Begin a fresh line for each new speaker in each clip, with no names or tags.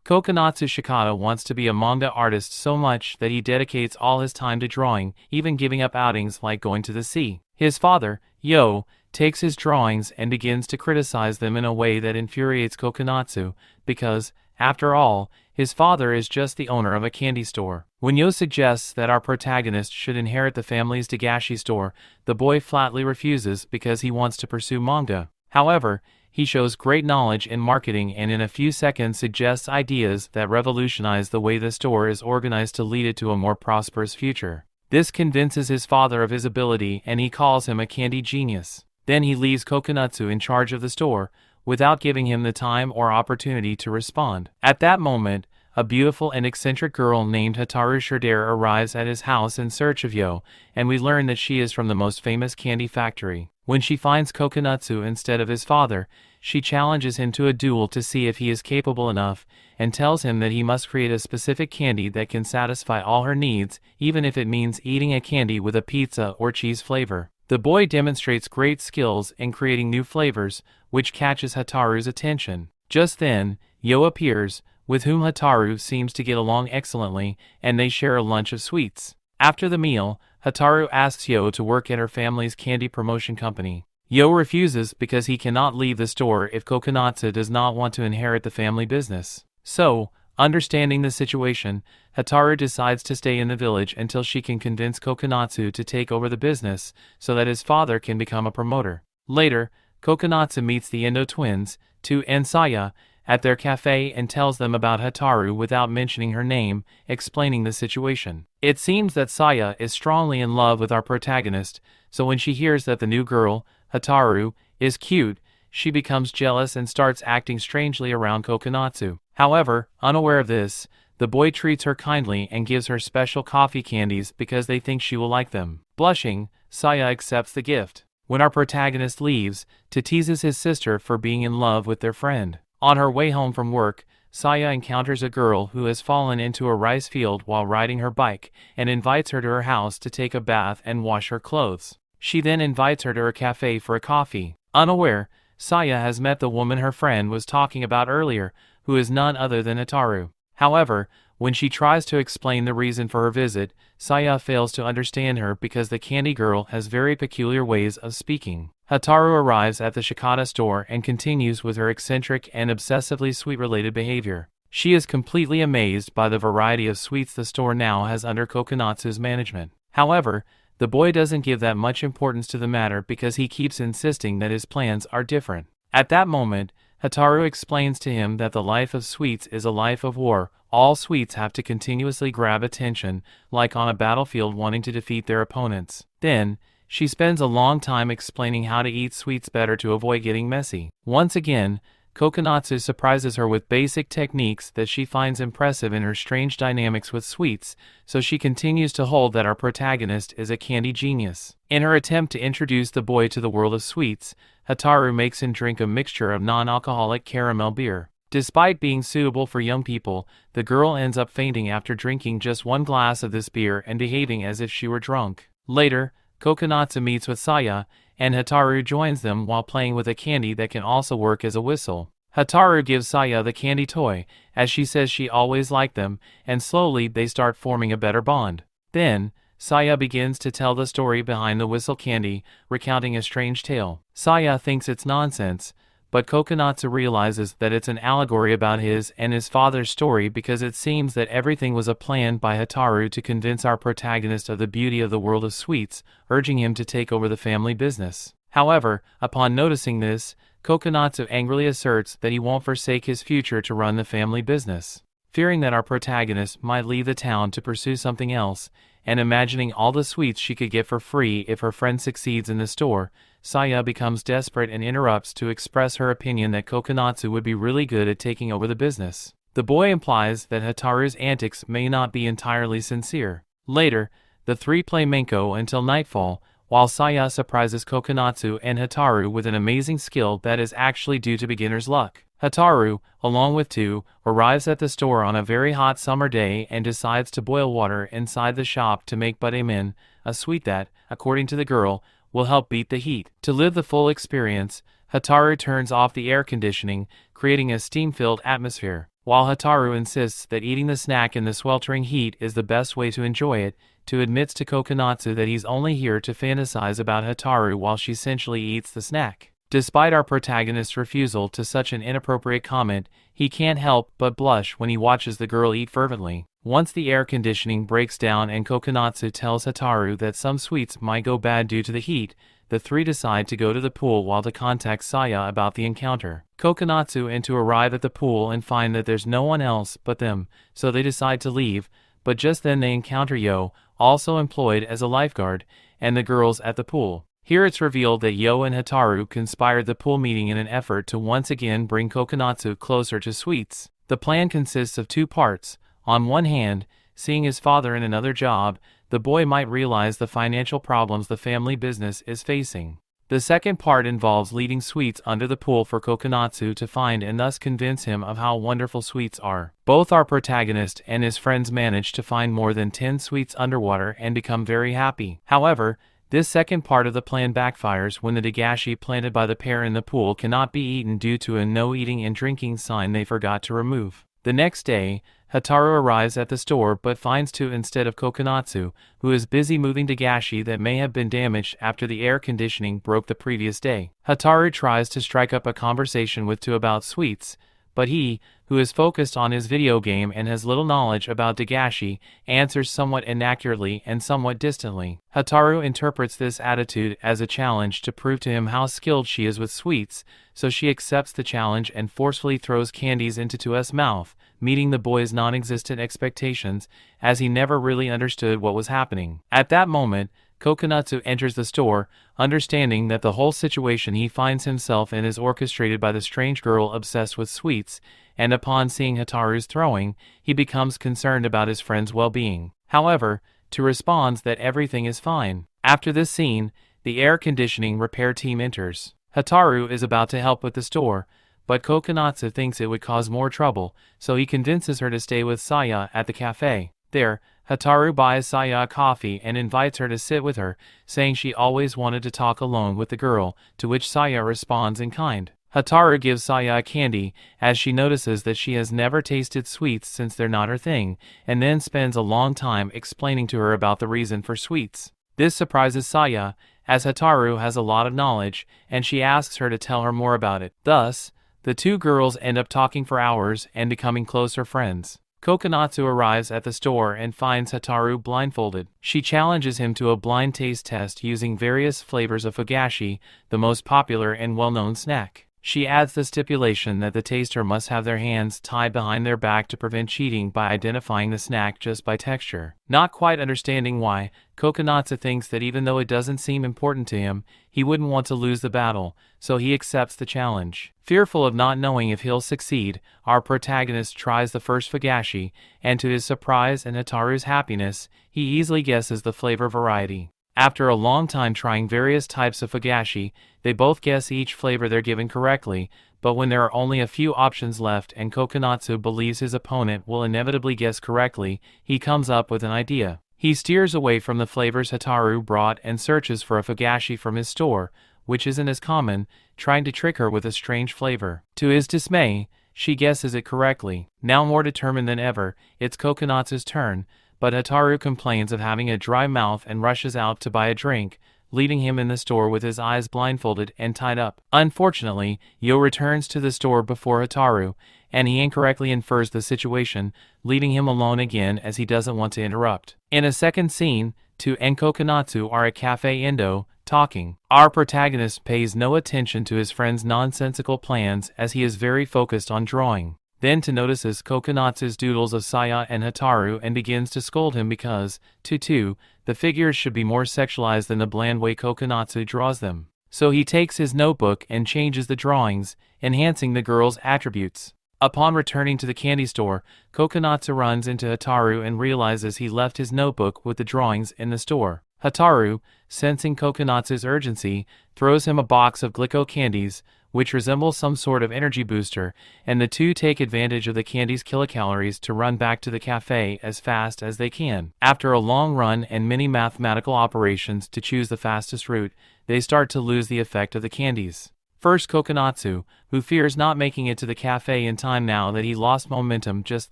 Kokonatsu Shikata wants to be a manga artist so much that he dedicates all his time to drawing, even giving up outings like going to the sea. His father, Yo, takes his drawings and begins to criticize them in a way that infuriates Kokonatsu, because, after all, his father is just the owner of a candy store. When Yo suggests that our protagonist should inherit the family's Dagashi store, the boy flatly refuses because he wants to pursue manga. However, he shows great knowledge in marketing and in a few seconds suggests ideas that revolutionize the way the store is organized to lead it to a more prosperous future. This convinces his father of his ability and he calls him a candy genius. Then he leaves Kokonatsu in charge of the store, without giving him the time or opportunity to respond. At that moment, a beautiful and eccentric girl named Hataru Shurdare arrives at his house in search of Yo, and we learn that she is from the most famous candy factory. When she finds Kokonatsu instead of his father, she challenges him to a duel to see if he is capable enough, and tells him that he must create a specific candy that can satisfy all her needs, even if it means eating a candy with a pizza or cheese flavor. The boy demonstrates great skills in creating new flavors, which catches Hataru's attention. Just then, Yo appears, with whom Hataru seems to get along excellently, and they share a lunch of sweets. After the meal, Hataru asks Yo to work at her family's candy promotion company. Yo refuses because he cannot leave the store if Kokonatsu does not want to inherit the family business. So, understanding the situation, Hataru decides to stay in the village until she can convince Kokonatsu to take over the business so that his father can become a promoter. Later, Kokonatsu meets the Endo twins, Tu and Saia, at their cafe and tells them about Hataru without mentioning her name, explaining the situation. It seems that Saia is strongly in love with our protagonist, so when she hears that the new girl, Hataru, is cute, she becomes jealous and starts acting strangely around Kokonatsu. However, unaware of this, the boy treats her kindly and gives her special coffee candies because they think she will like them. Blushing, Saia accepts the gift. When our protagonist leaves, teases his sister for being in love with their friend. On her way home from work, Saia encounters a girl who has fallen into a rice field while riding her bike and invites her to her house to take a bath and wash her clothes. She then invites her to her cafe for a coffee. Unaware, Saia has met the woman her friend was talking about earlier, who is none other than Hataru. However, when she tries to explain the reason for her visit, Saia fails to understand her because the candy girl has very peculiar ways of speaking. Hataru arrives at the Shikata store and continues with her eccentric and obsessively sweet-related behavior. She is completely amazed by the variety of sweets the store now has under Kokonatsu's management. However, the boy doesn't give that much importance to the matter because he keeps insisting that his plans are different. At that moment, Hataru explains to him that the life of sweets is a life of war. All sweets have to continuously grab attention, like on a battlefield wanting to defeat their opponents. Then, she spends a long time explaining how to eat sweets better to avoid getting messy. Once again, Kokonatsu surprises her with basic techniques that she finds impressive in her strange dynamics with sweets, so she continues to hold that our protagonist is a candy genius. In her attempt to introduce the boy to the world of sweets, Hataru makes him drink a mixture of non-alcoholic caramel beer. Despite being suitable for young people, the girl ends up fainting after drinking just one glass of this beer and behaving as if she were drunk. Later, Kokonatsu meets with Saia, and Hataru joins them while playing with a candy that can also work as a whistle. Hataru gives Saia the candy toy, as she says she always liked them, and slowly they start forming a better bond. Then, Saia begins to tell the story behind the whistle candy, recounting a strange tale. Saia thinks it's nonsense, but Kokonatsu realizes that it's an allegory about his and his father's story because it seems that everything was a plan by Hataru to convince our protagonist of the beauty of the world of sweets, urging him to take over the family business. However, upon noticing this, Kokonatsu angrily asserts that he won't forsake his future to run the family business. Fearing that our protagonist might leave the town to pursue something else, and imagining all the sweets she could get for free if her friend succeeds in the store, Saia becomes desperate and interrupts to express her opinion that Kokonatsu would be really good at taking over the business. The boy implies that Hataru's antics may not be entirely sincere. Later, the three play Menko until nightfall, while Saia surprises Kokonatsu and Hataru with an amazing skill that is actually due to beginner's luck. Hataru, along with Tu, arrives at the store on a very hot summer day and decides to boil water inside the shop to make budaemen, a sweet that, according to the girl, will help beat the heat. To live the full experience, Hataru turns off the air conditioning, creating a steam-filled atmosphere. while Hataru insists that eating the snack in the sweltering heat is the best way to enjoy it. Tu admits to Kokonatsu that he's only here to fantasize about Hataru while she sensually eats the snack. Despite our protagonist's refusal to such an inappropriate comment, he can't help but blush when he watches the girl eat fervently. Once the air conditioning breaks down and Kokonatsu tells Hataru that some sweets might go bad due to the heat, the three decide to go to the pool while to contact Saia about the encounter. Kokonatsu and Tu arrive at the pool and find that there's no one else but them, so they decide to leave, but just then they encounter Yo, also employed as a lifeguard, and the girls at the pool. Here it's revealed that Yo and Hataru conspired the pool meeting in an effort to once again bring Kokonatsu closer to sweets. The plan consists of two parts. On one hand, seeing his father in another job, the boy might realize the financial problems the family business is facing. The second part involves leading sweets under the pool for Kokonatsu to find and thus convince him of how wonderful sweets are. Both our protagonist and his friends manage to find more than 10 sweets underwater and become very happy. However, this second part of the plan backfires when the Dagashi planted by the pair in the pool cannot be eaten due to a no eating and drinking sign they forgot to remove. The next day, Hataru arrives at the store but finds Tu instead of Kokonatsu, who is busy moving Dagashi that may have been damaged after the air conditioning broke the previous day. Hataru tries to strike up a conversation with Tu about sweets, but he, who is focused on his video game and has little knowledge about Dagashi, answers somewhat inaccurately and somewhat distantly. Hataru interprets this attitude as a challenge to prove to him how skilled she is with sweets, so she accepts the challenge and forcefully throws candies into Tu's mouth, meeting the boy's non-existent expectations, as he never really understood what was happening. At that moment, Kokonatsu enters the store, understanding that the whole situation he finds himself in is orchestrated by the strange girl obsessed with sweets, and upon seeing Hataru's throwing, he becomes concerned about his friend's well-being. However, Tu responds that everything is fine. After this scene, the air conditioning repair team enters. Hataru is about to help with the store, but Kokonatsu thinks it would cause more trouble, so he convinces her to stay with Saia at the cafe. There, Hataru buys Saia a coffee and invites her to sit with her, saying she always wanted to talk alone with the girl, to which Saia responds in kind. Hataru gives Saia a candy, as she notices that she has never tasted sweets since they're not her thing, and then spends a long time explaining to her about the reason for sweets. This surprises Saia, as Hataru has a lot of knowledge, and she asks her to tell her more about it. Thus, the two girls end up talking for hours and becoming closer friends. Kokonatsu arrives at the store and finds Hataru blindfolded. She challenges him to a blind taste test using various flavors of fugashi, the most popular and well-known snack. She adds the stipulation that the taster must have their hands tied behind their back to prevent cheating by identifying the snack just by texture. Not quite understanding why, Kokonatsu thinks that even though it doesn't seem important to him, he wouldn't want to lose the battle, so he accepts the challenge. Fearful of not knowing if he'll succeed, our protagonist tries the first fugashi, and to his surprise and Hataru's happiness, he easily guesses the flavor variety. After a long time trying various types of fugashi, they both guess each flavor they're given correctly, but when there are only a few options left and Kokonatsu believes his opponent will inevitably guess correctly, he comes up with an idea. He steers away from the flavors Hataru brought and searches for a fugashi from his store, which isn't as common, trying to trick her with a strange flavor. To his dismay, she guesses it correctly. Now more determined than ever, it's Kokonatsu's turn, but Hataru complains of having a dry mouth and rushes out to buy a drink, leaving him in the store with his eyes blindfolded and tied up. Unfortunately, Yo returns to the store before Hataru, and he incorrectly infers the situation, leaving him alone again as he doesn't want to interrupt. In a second scene, Tu and Kokonatsu are at Cafe Indo, talking. Our protagonist pays no attention to his friend's nonsensical plans as he is very focused on drawing. Then Tu notices Kokonatsu's doodles of Saia and Hataru and begins to scold him because, to Tu, the figures should be more sexualized than the bland way Kokonatsu draws them. So he takes his notebook and changes the drawings, enhancing the girl's attributes. Upon returning to the candy store, Kokonatsu runs into Hataru and realizes he left his notebook with the drawings in the store. Hataru, sensing Kokonatsu's urgency, throws him a box of Glico candies, which resembles some sort of energy booster, and the two take advantage of the candy's kilocalories to run back to the cafe as fast as they can. After a long run and many mathematical operations to choose the fastest route, they start to lose the effect of the candies. First Kokonatsu, who fears not making it to the cafe in time now that he lost momentum just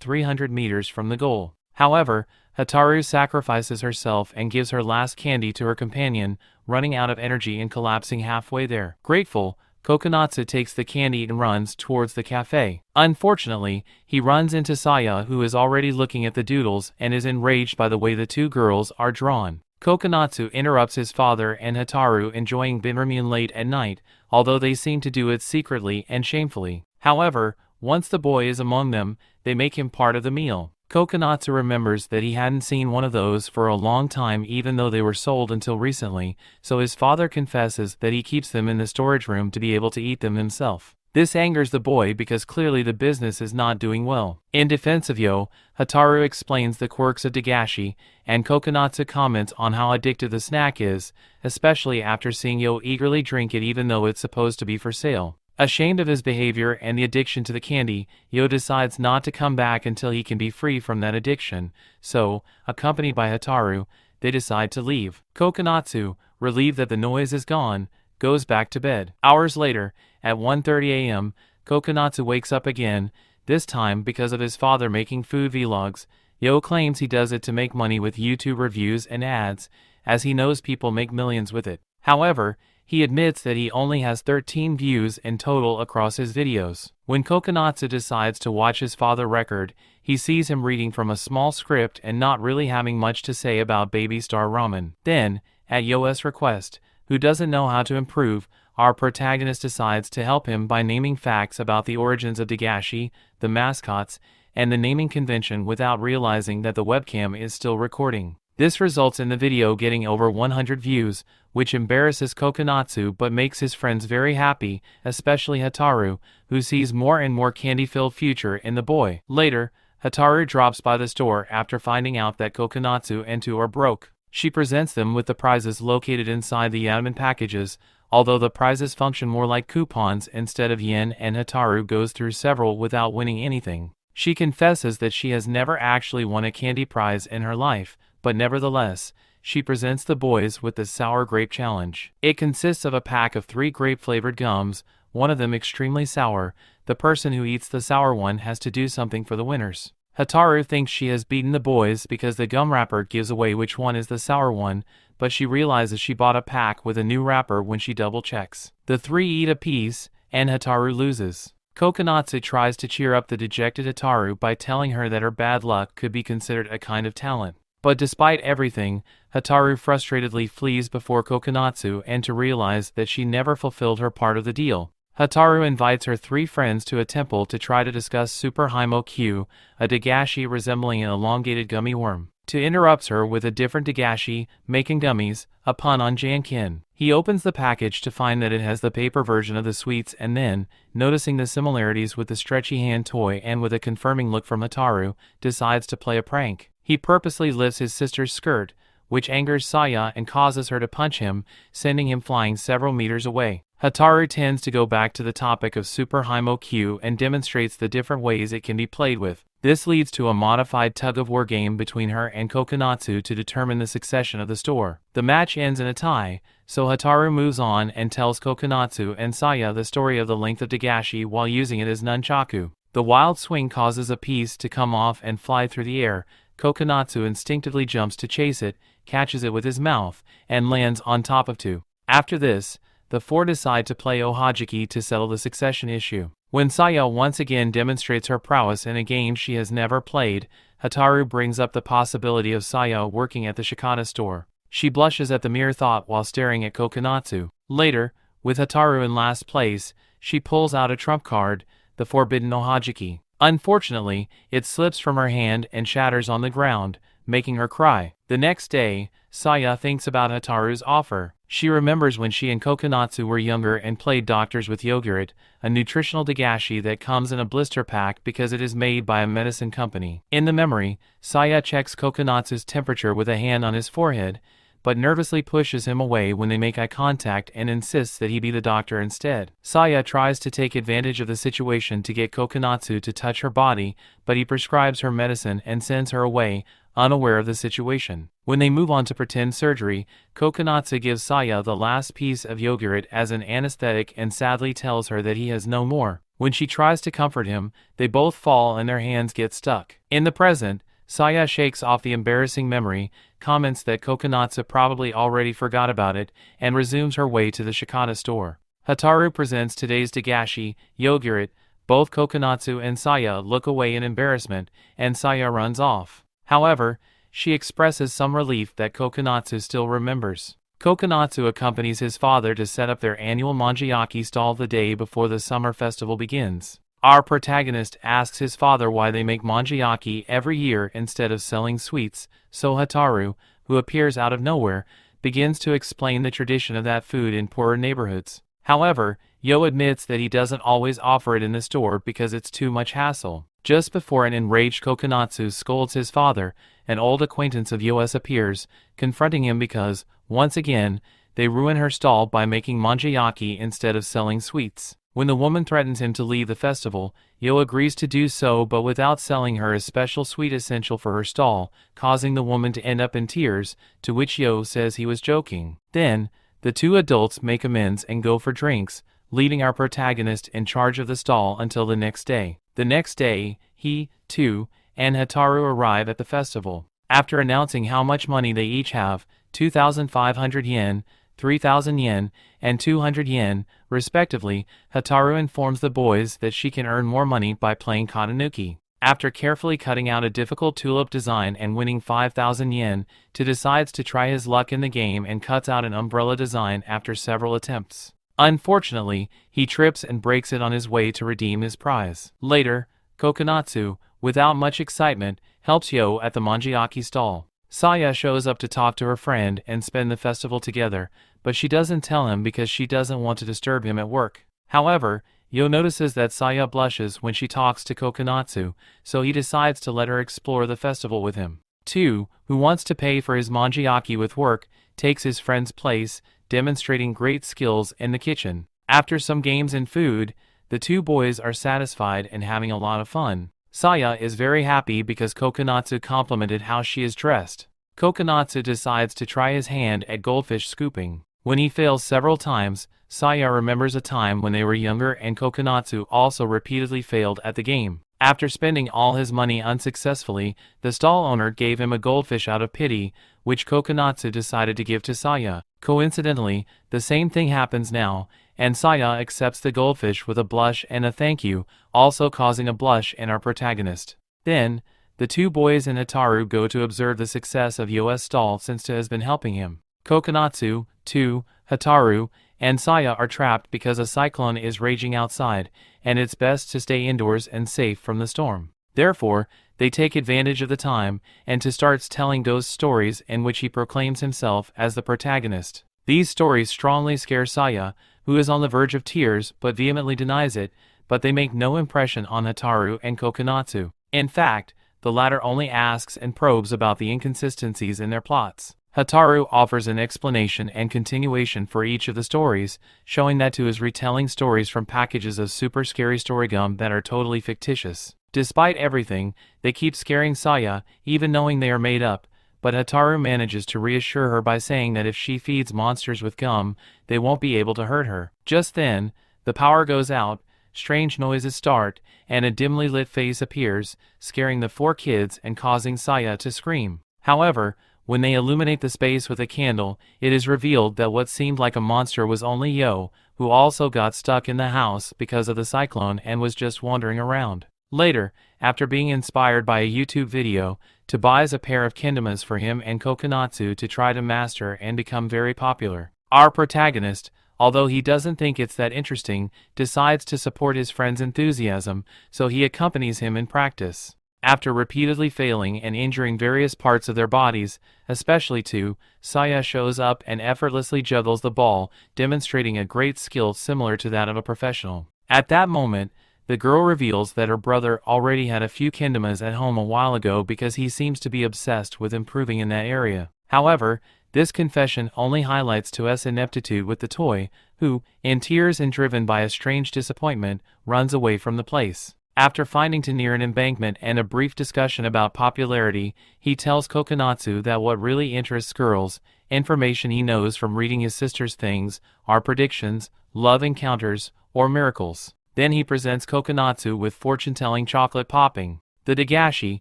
300 meters from the goal. However, Hataru sacrifices herself and gives her last candy to her companion, running out of energy and collapsing halfway there. Grateful, Kokonatsu takes the candy and runs towards the cafe. Unfortunately, he runs into Saia, who is already looking at the doodles and is enraged by the way the two girls are drawn. Kokonatsu interrupts his father and Hataru enjoying ramen late at night, although they seem to do it secretly and shamefully. However, once the boy is among them, they make him part of the meal. Kokonatsu remembers that he hadn't seen one of those for a long time even though they were sold until recently, so his father confesses that he keeps them in the storage room to be able to eat them himself. This angers the boy because clearly the business is not doing well. In defense of Yo, Hataru explains the quirks of Dagashi, and Kokonatsu comments on how addictive the snack is, especially after seeing Yo eagerly drink it even though it's supposed to be for sale. Ashamed of his behavior and the addiction to the candy, Yo decides not to come back until he can be free from that addiction, so, accompanied by Hataru, they decide to leave. Kokonatsu, relieved that the noise is gone, goes back to bed. Hours later, at 1:30 a.m., Kokonatsu wakes up again, this time because of his father making food vlogs. Yo claims he does it to make money with YouTube reviews and ads, as he knows people make millions with it. However, he admits that he only has 13 views in total across his videos. When Kokonatsu decides to watch his father record, he sees him reading from a small script and not really having much to say about Baby Star Ramen. Then, at Yo's request, who doesn't know how to improve, our protagonist decides to help him by naming facts about the origins of Dagashi, the mascots, and the naming convention without realizing that the webcam is still recording. This results in the video getting over 100 views, which embarrasses Kokonatsu but makes his friends very happy, especially Hataru, who sees more and more candy-filled future in the boy. Later, Hataru drops by the store after finding out that Kokonatsu and Tu are broke. She presents them with the prizes located inside the anime packages, although the prizes function more like coupons instead of yen, and Hataru goes through several without winning anything. She confesses that she has never actually won a candy prize in her life, but nevertheless, she presents the boys with the Sour Grape Challenge. It consists of a pack of 3 grape-flavored gums, one of them extremely sour. The person who eats the sour one has to do something for the winners. Hataru thinks she has beaten the boys because the gum wrapper gives away which one is the sour one, but she realizes she bought a pack with a new wrapper when she double-checks. The 3 eat a piece, and Hataru loses. Kokonatsu tries to cheer up the dejected Hataru by telling her that her bad luck could be considered a kind of talent. But despite everything, Hataru frustratedly flees before Kokonatsu and to realize that she never fulfilled her part of the deal. Hataru invites her 3 friends to a temple to try to discuss Super Himo Q, a Dagashi resembling an elongated gummy worm. Tu interrupts her with a different Dagashi, making gummies, a pun on Jankin. He opens the package to find that it has the paper version of the sweets and then, noticing the similarities with the stretchy hand toy and with a confirming look from Hataru, decides to play a prank. He purposely lifts his sister's skirt, which angers Saia and causes her to punch him, sending him flying several meters away. Hataru tends to go back to the topic of Super Himo Q and demonstrates the different ways it can be played with. This leads to a modified tug-of-war game between her and Kokonatsu to determine the succession of the store. The match ends in a tie, so Hataru moves on and tells Kokonatsu and Saia the story of the length of Dagashi while using it as nunchaku. The wild swing causes a piece to come off and fly through the air. Kokonatsu instinctively jumps to chase it, catches it with his mouth, and lands on top of Tu. After this, the 4 decide to play Ohajiki to settle the succession issue. When Saia once again demonstrates her prowess in a game she has never played, Hataru brings up the possibility of Saia working at the Shikata store. She blushes at the mere thought while staring at Kokonatsu. Later, with Hataru in last place, she pulls out a trump card, the forbidden Ohajiki. Unfortunately, it slips from her hand and shatters on the ground, making her cry. The next day, Saia thinks about Hataru's offer. She remembers when she and Kokonatsu were younger and played Doctors with Yogurt, a nutritional Dagashi that comes in a blister pack because it is made by a medicine company. In the memory, Saia checks Kokonatsu's temperature with a hand on his forehead, but nervously pushes him away when they make eye contact and insists that he be the doctor instead. Saia tries to take advantage of the situation to get Kokonatsu to touch her body, but he prescribes her medicine and sends her away, unaware of the situation. When they move on to pretend surgery, Kokonatsu gives Saia the last piece of yogurt as an anesthetic and sadly tells her that he has no more. When she tries to comfort him, they both fall and their hands get stuck. In the present, Saia shakes off the embarrassing memory, comments that Kokonatsu probably already forgot about it, and resumes her way to the Shikata store. Hataru presents today's Dagashi, yogurt. Both Kokonatsu and Saia look away in embarrassment, and Saia runs off. However, she expresses some relief that Kokonatsu still remembers. Kokonatsu accompanies his father to set up their annual manjiyaki stall the day before the summer festival begins. Our protagonist asks his father why they make manjiyaki every year instead of selling sweets, so Hataru, who appears out of nowhere, begins to explain the tradition of that food in poorer neighborhoods. However, Yo admits that he doesn't always offer it in the store because it's too much hassle. Just before an enraged Kokonatsu scolds his father, an old acquaintance of Yo's appears, confronting him because, once again, they ruin her stall by making manjiyaki instead of selling sweets. When the woman threatens him to leave the festival, Yo agrees to do so but without selling her a special sweet essential for her stall, causing the woman to end up in tears, to which Yo says he was joking. Then, the two adults make amends and go for drinks, leaving our protagonist in charge of the stall until the next day. The next day, he, too, and Hataru arrive at the festival. After announcing how much money they each have, 2,500 yen, 3,000 yen, and 200 yen, respectively, Hataru informs the boys that she can earn more money by playing Katanuki. After carefully cutting out a difficult tulip design and winning 5,000 yen, he decides to try his luck in the game and cuts out an umbrella design after several attempts. Unfortunately, he trips and breaks it on his way to redeem his prize. Later, Kokonatsu, without much excitement, helps Yo at the manjiyaki stall. Saia shows up to talk to her friend and spend the festival together, but she doesn't tell him because she doesn't want to disturb him at work. However, Yo notices that Saia blushes when she talks to Kokonatsu, so he decides to let her explore the festival with him. Tu, who wants to pay for his manjiyaki with work, takes his friend's place, demonstrating great skills in the kitchen. After some games and food, the two boys are satisfied and having a lot of fun. Saia is very happy because Kokonatsu complimented how she is dressed. Kokonatsu decides to try his hand at goldfish scooping. When he fails several times, Saia remembers a time when they were younger and Kokonatsu also repeatedly failed at the game. After spending all his money unsuccessfully, the stall owner gave him a goldfish out of pity, which Kokonatsu decided to give to Saia. Coincidentally, the same thing happens now, and Saia accepts the goldfish with a blush and a thank you, also causing a blush in our protagonist. Then, the two boys and Hataru go to observe the success of Yo's stall since Tu has been helping him. Kokonatsu, Tu, Hataru, and Saia are trapped because a cyclone is raging outside, and it's best to stay indoors and safe from the storm. Therefore, they take advantage of the time, and Tu starts telling ghost stories in which he proclaims himself as the protagonist. These stories strongly scare Saia, who is on the verge of tears but vehemently denies it, but they make no impression on Hataru and Kokonatsu. In fact, the latter only asks and probes about the inconsistencies in their plots. Hataru offers an explanation and continuation for each of the stories, showing that Tu is retelling stories from packages of super scary story gum that are totally fictitious. Despite everything, they keep scaring Saia, even knowing they are made up, but Hataru manages to reassure her by saying that if she feeds monsters with gum, they won't be able to hurt her. Just then, the power goes out, strange noises start, and a dimly lit face appears, scaring the four kids and causing Saia to scream. However, when they illuminate the space with a candle, it is revealed that what seemed like a monster was only Yo, who also got stuck in the house because of the cyclone and was just wandering around. Later, after being inspired by a YouTube video, Tu buys a pair of Kendamas for him and Kokonatsu to try to master and become very popular. Our protagonist, although he doesn't think it's that interesting, decides to support his friend's enthusiasm, so he accompanies him in practice. After repeatedly failing and injuring various parts of their bodies, especially Tu, Saia shows up and effortlessly juggles the ball, demonstrating a great skill similar to that of a professional. At that moment, the girl reveals that her brother already had a few Kendamas at home a while ago because he seems to be obsessed with improving in that area. However, This confession only highlights to us ineptitude with the toy, who, in tears and driven by a strange disappointment, runs away from the place. After finding to near an embankment and a brief discussion about popularity, he tells Kokonatsu that what really interests girls, information he knows from reading his sister's things, are predictions, love encounters, or miracles. Then he presents Kokonatsu with fortune-telling chocolate popping. The Dagashi,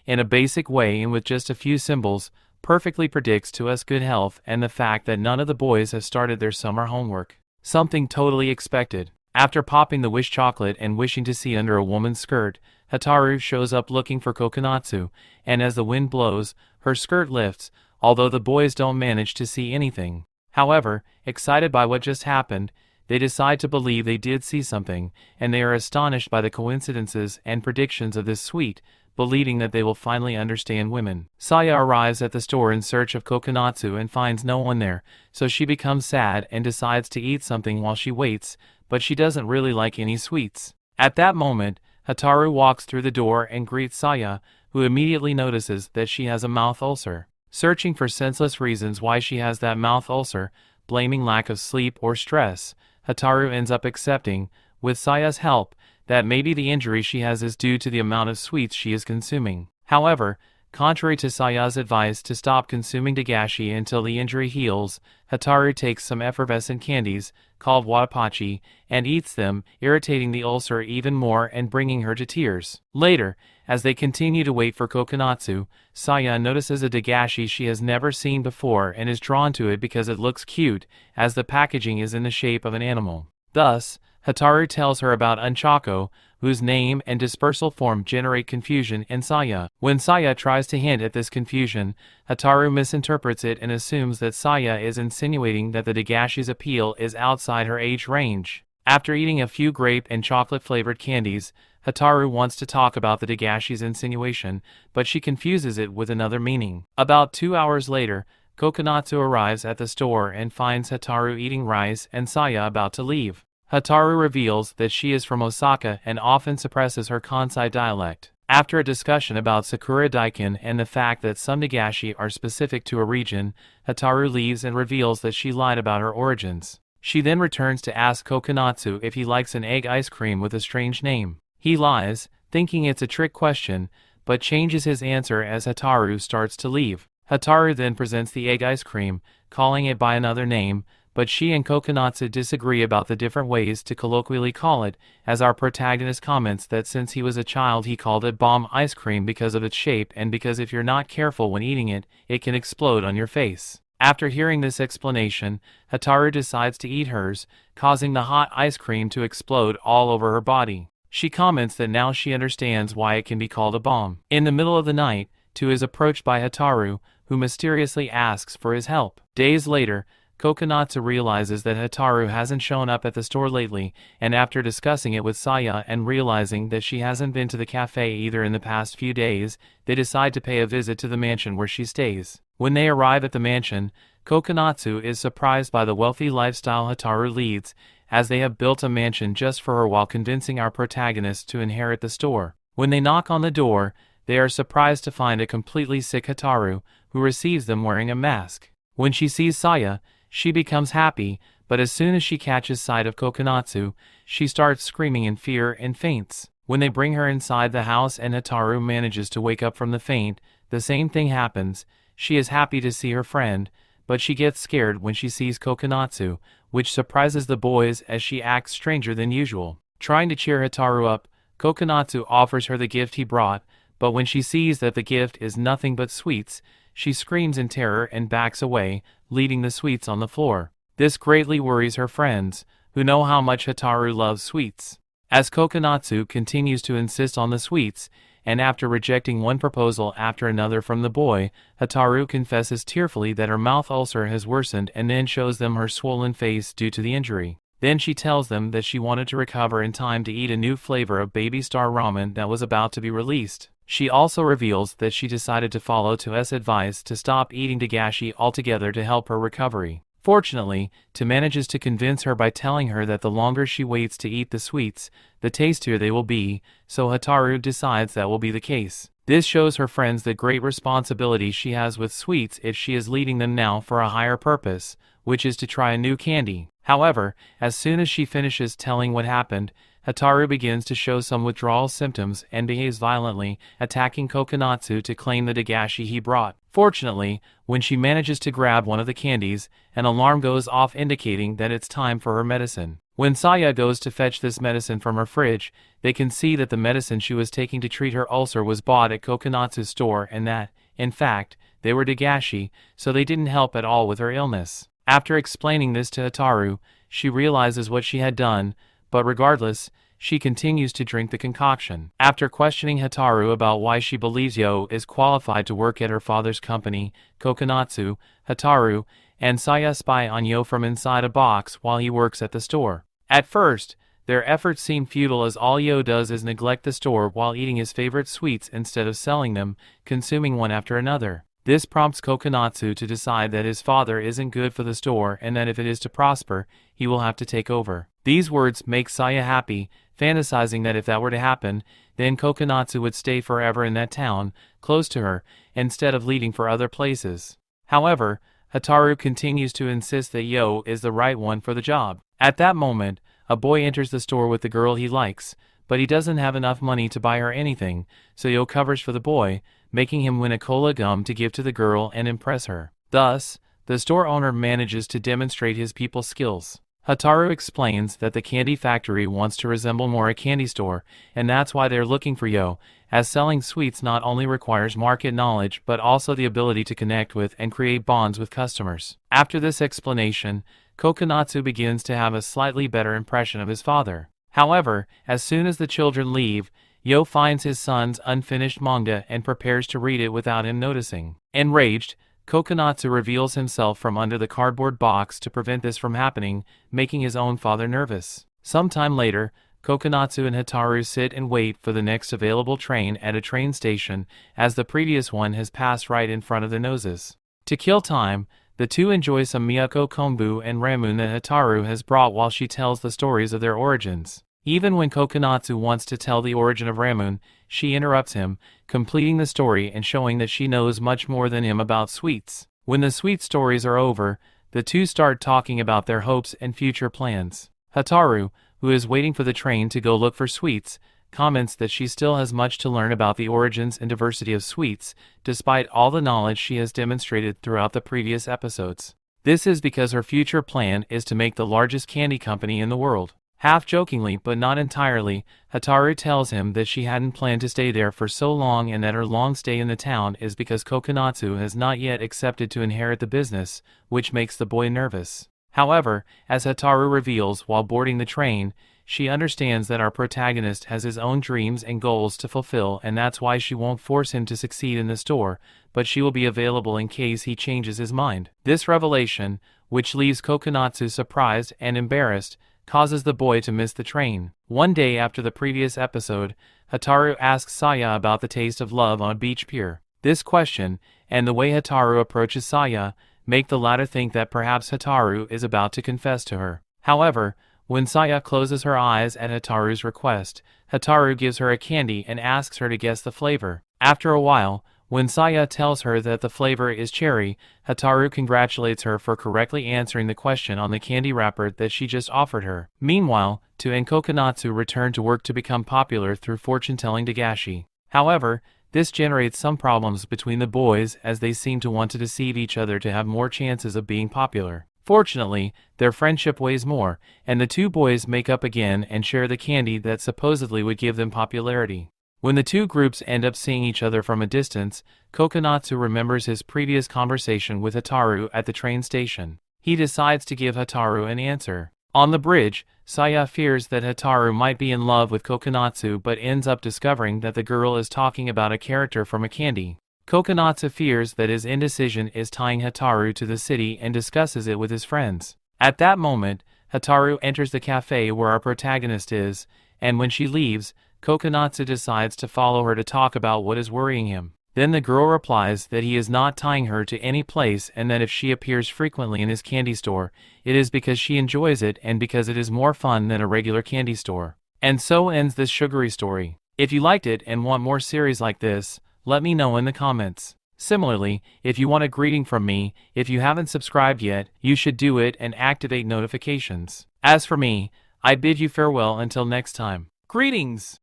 in a basic way and with just a few symbols, perfectly predicts to us good health and the fact that none of the boys have started their summer homework. Something totally expected. After popping the wish chocolate and wishing to see under a woman's skirt, Hataru shows up looking for Kokonatsu, and as the wind blows, her skirt lifts, although the boys don't manage to see anything. However, excited by what just happened, they decide to believe they did see something, and they are astonished by the coincidences and predictions of this suite, believing that they will finally understand women. Saia arrives at the store in search of Kokonatsu and finds no one there, so she becomes sad and decides to eat something while she waits, but she doesn't really like any sweets. At that moment, Hataru walks through the door and greets Saia, who immediately notices that she has a mouth ulcer. Searching for senseless reasons why she has that mouth ulcer, blaming lack of sleep or stress, Hataru ends up accepting, with Saia's help, that maybe the injury she has is due to the amount of sweets she is consuming. However, contrary to Saia's advice to stop consuming Dagashi until the injury heals, Hataru takes some effervescent candies, called watapachi, and eats them, irritating the ulcer even more and bringing her to tears. Later, as they continue to wait for Kokonatsu, Saia notices a Dagashi she has never seen before and is drawn to it because it looks cute, as the packaging is in the shape of an animal. Thus, Hataru tells her about Unchako, whose name and dispersal form generate confusion in Saia. When Saia tries to hint at this confusion, Hataru misinterprets it and assumes that Saia is insinuating that the Dagashi's appeal is outside her age range. After eating a few grape and chocolate-flavored candies, Hataru wants to talk about the Dagashi's insinuation, but she confuses it with another meaning. About 2 hours later, Kokonatsu arrives at the store and finds Hataru eating rice and Saia about to leave. Hataru reveals that she is from Osaka and often suppresses her Kansai dialect. After a discussion about Sakura Daikin and the fact that some Dagashi are specific to a region, Hataru leaves and reveals that she lied about her origins. She then returns to ask Kokonatsu if he likes an egg ice cream with a strange name. He lies, thinking it's a trick question, but changes his answer as Hataru starts to leave. Hataru then presents the egg ice cream, calling it by another name, but she and Kokonatsu disagree about the different ways to colloquially call it, as our protagonist comments that since he was a child he called it bomb ice cream because of its shape and because if you're not careful when eating it, it can explode on your face. After hearing this explanation, Hataru decides to eat hers, causing the hot ice cream to explode all over her body. She comments that now she understands why it can be called a bomb. In the middle of the night, Tu is approached by Hataru, who mysteriously asks for his help. Days later, Kokonatsu realizes that Hataru hasn't shown up at the store lately, and after discussing it with Saia and realizing that she hasn't been to the cafe either in the past few days, they decide to pay a visit to the mansion where she stays. When they arrive at the mansion, Kokonatsu is surprised by the wealthy lifestyle Hataru leads, as they have built a mansion just for her while convincing our protagonist to inherit the store. When they knock on the door, they are surprised to find a completely sick Hataru, who receives them wearing a mask. When she sees Saia, she becomes happy, but as soon as she catches sight of Kokonatsu, she starts screaming in fear and faints. When they bring her inside the house and Hataru manages to wake up from the faint, the same thing happens. She is happy to see her friend, but she gets scared when she sees Kokonatsu, which surprises the boys as she acts stranger than usual. Trying to cheer Hataru up, Kokonatsu offers her the gift he brought, but when she sees that the gift is nothing but sweets, she screams in terror and backs away, leaving the sweets on the floor. This greatly worries her friends, who know how much Hataru loves sweets. As Kokonatsu continues to insist on the sweets, and after rejecting one proposal after another from the boy, Hataru confesses tearfully that her mouth ulcer has worsened and then shows them her swollen face due to the injury. Then she tells them that she wanted to recover in time to eat a new flavor of Baby Star Ramen that was about to be released. She also reveals that she decided to follow Toe's advice to stop eating Dagashi altogether to help her recovery. Fortunately, Tu manages to convince her by telling her that the longer she waits to eat the sweets, the tastier they will be, so Hataru decides that will be the case. This shows her friends the great responsibility she has with sweets if she is leading them now for a higher purpose, which is to try a new candy. However, as soon as she finishes telling what happened, Hataru begins to show some withdrawal symptoms and behaves violently, attacking Kokonatsu to claim the Dagashi he brought. Fortunately, when she manages to grab one of the candies, an alarm goes off indicating that it's time for her medicine. When Saia goes to fetch this medicine from her fridge, they can see that the medicine she was taking to treat her ulcer was bought at Kokonatsu's store and that, in fact, they were Dagashi, so they didn't help at all with her illness. After explaining this to Hataru, she realizes what she had done, but regardless, she continues to drink the concoction. After questioning Hataru about why she believes Yo is qualified to work at her father's company, Kokonatsu, Hataru, and Saia spy on Yo from inside a box while he works at the store. At first, their efforts seem futile as all Yo does is neglect the store while eating his favorite sweets instead of selling them, consuming one after another. This prompts Kokonatsu to decide that his father isn't good for the store and that if it is to prosper, he will have to take over. These words make Saia happy, fantasizing that if that were to happen, then Kokonatsu would stay forever in that town, close to her, instead of leaving for other places. However, Hataru continues to insist that Yo is the right one for the job. At that moment, a boy enters the store with the girl he likes, but he doesn't have enough money to buy her anything, so Yo covers for the boy, making him win a cola gum to give to the girl and impress her. Thus, the store owner manages to demonstrate his people skills. Hataru explains that the candy factory wants to resemble more a candy store, and that's why they're looking for Yo, as selling sweets not only requires market knowledge but also the ability to connect with and create bonds with customers. After this explanation, Kokonatsu begins to have a slightly better impression of his father. However, as soon as the children leave, Yo finds his son's unfinished manga and prepares to read it without him noticing. Enraged, Kokonatsu reveals himself from under the cardboard box to prevent this from happening, making his own father nervous. Sometime later, Kokonatsu and Hataru sit and wait for the next available train at a train station, as the previous one has passed right in front of their noses. To kill time, the two enjoy some Miyako kombu and ramen that Hataru has brought while she tells the stories of their origins. Even when Kokonatsu wants to tell the origin of ramen, she interrupts him, completing the story and showing that she knows much more than him about sweets. When the sweet stories are over, the two start talking about their hopes and future plans. Hataru, who is waiting for the train to go look for sweets, comments that she still has much to learn about the origins and diversity of sweets, despite all the knowledge she has demonstrated throughout the previous episodes. This is because her future plan is to make the largest candy company in the world. Half jokingly but not entirely, Hataru tells him that she hadn't planned to stay there for so long and that her long stay in the town is because Kokonatsu has not yet accepted to inherit the business, which makes the boy nervous. However, as Hataru reveals while boarding the train, she understands that our protagonist has his own dreams and goals to fulfill and that's why she won't force him to succeed in the store, but she will be available in case he changes his mind. This revelation, which leaves Kokonatsu surprised and embarrassed, causes the boy to miss the train. One day after the previous episode, Hataru asks Saia about the taste of love on a beach pier. This question, and the way Hataru approaches Saia, make the latter think that perhaps Hataru is about to confess to her. However, when Saia closes her eyes at Hataru's request, Hataru gives her a candy and asks her to guess the flavor. After a while, when Saia tells her that the flavor is cherry, Hataru congratulates her for correctly answering the question on the candy wrapper that she just offered her. Meanwhile, To and Kokonatsu return to work to become popular through fortune-telling Dagashi. However, this generates some problems between the boys as they seem to want to deceive each other to have more chances of being popular. Fortunately, their friendship weighs more, and the two boys make up again and share the candy that supposedly would give them popularity. When the two groups end up seeing each other from a distance, Kokonatsu remembers his previous conversation with Hataru at the train station. He decides to give Hataru an answer. On the bridge, Saia fears that Hataru might be in love with Kokonatsu but ends up discovering that the girl is talking about a character from a candy. Kokonatsu fears that his indecision is tying Hataru to the city and discusses it with his friends. At that moment, Hataru enters the cafe where our protagonist is, and when she leaves, Kokonatsu decides to follow her to talk about what is worrying him. Then the girl replies that he is not tying her to any place and that if she appears frequently in his candy store, it is because she enjoys it and because it is more fun than a regular candy store. And so ends this sugary story. If you liked it and want more series like this, Let me know in the comments. Similarly, if you want a greeting from me, if you haven't subscribed yet, you should do it and activate notifications. As for me, I bid you farewell until next time. Greetings!